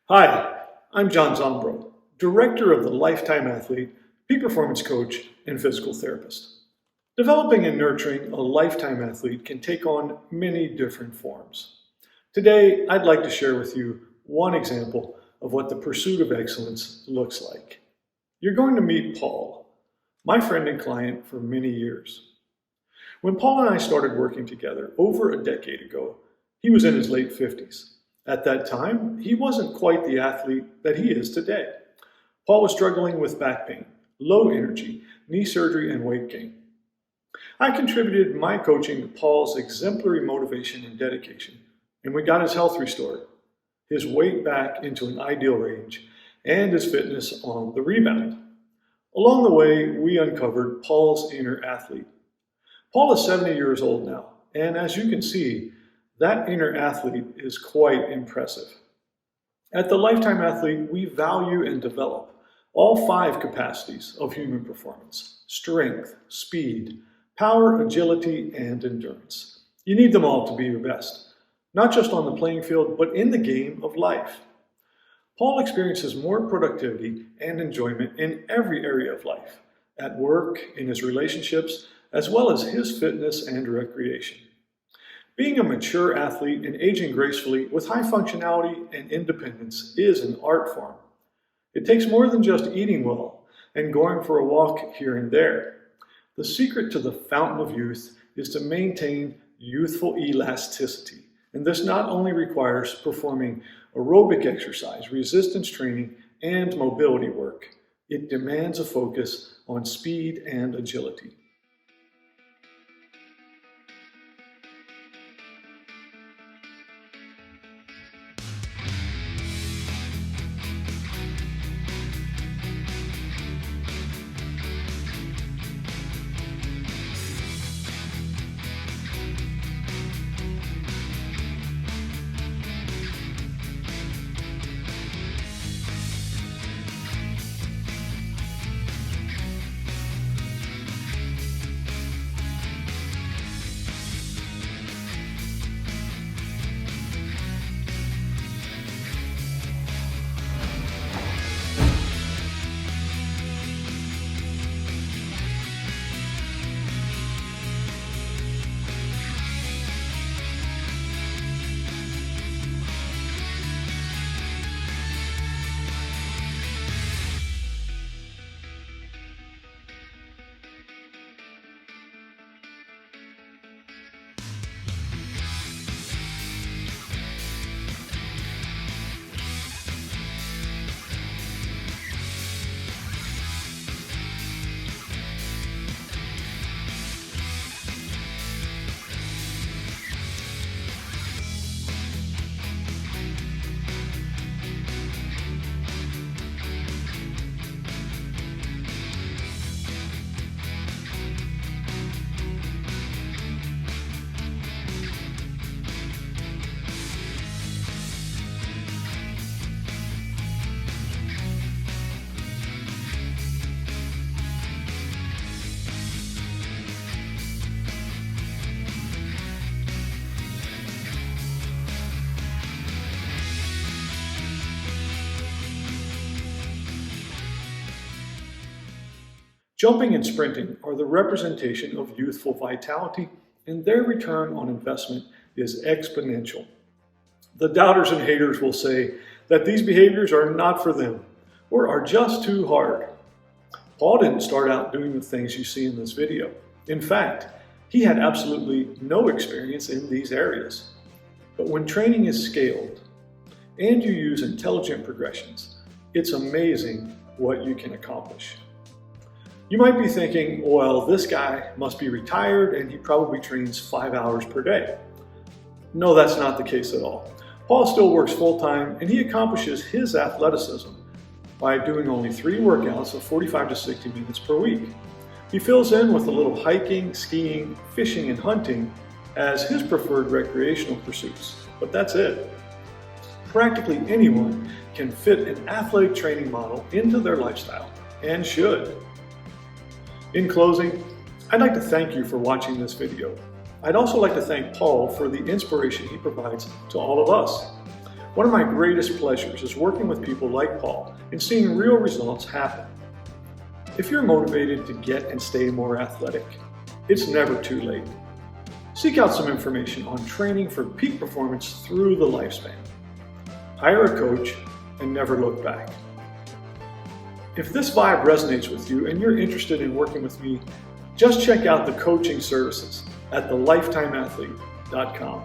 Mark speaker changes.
Speaker 1: Hi, I'm John Zombro, Director of the Lifetime Athlete, Peak Performance Coach, and Physical Therapist. Developing and nurturing a lifetime athlete can take on many different forms. Today, I'd like to share with you one example of what the pursuit of excellence looks like. You're going to meet Paul, my friend and client for many years. When Paul and I started working together over a decade ago, he was in his late 50s. At that time, he wasn't quite the athlete that he is today. Paul was struggling with back pain, low energy, knee surgery, and weight gain. I contributed my coaching to Paul's exemplary motivation and dedication, and we got his health restored, his weight back into an ideal range, and his fitness on the rebound. Along the way, we uncovered Paul's inner athlete. Paul is 70 years old now, and as you can see, that inner athlete is quite impressive. At the Lifetime Athlete, we value and develop all 5 capacities of human performance: strength, speed, power, agility, and endurance. You need them all to be your best, not just on the playing field, but in the game of life. Paul experiences more productivity and enjoyment in every area of life, at work, in his relationships, as well as his fitness and recreation. Being a mature athlete and aging gracefully with high functionality and independence is an art form. It takes more than just eating well and going for a walk here and there. The secret to the fountain of youth is to maintain youthful elasticity. And this not only requires performing aerobic exercise, resistance training, and mobility work. It demands a focus on speed and agility. Jumping and sprinting are the representation of youthful vitality, and their return on investment is exponential. The doubters and haters will say that these behaviors are not for them or are just too hard. Paul didn't start out doing the things you see in this video. In fact, he had absolutely no experience in these areas. But when training is scaled and you use intelligent progressions, it's amazing what you can accomplish. You might be thinking, well, this guy must be retired and he probably trains 5 hours per day. No, that's not the case at all. Paul still works full-time and he accomplishes his athleticism by doing only 3 workouts of 45 to 60 minutes per week. He fills in with a little hiking, skiing, fishing, and hunting as his preferred recreational pursuits, but that's it. Practically anyone can fit an athletic training model into their lifestyle, and should. In closing, I'd like to thank you for watching this video. I'd also like to thank Paul for the inspiration he provides to all of us. One of my greatest pleasures is working with people like Paul and seeing real results happen. If you're motivated to get and stay more athletic, it's never too late. Seek out some information on training for peak performance through the lifespan. Hire a coach and never look back. If this vibe resonates with you and you're interested in working with me, just check out the coaching services at thelifetimeathlete.com.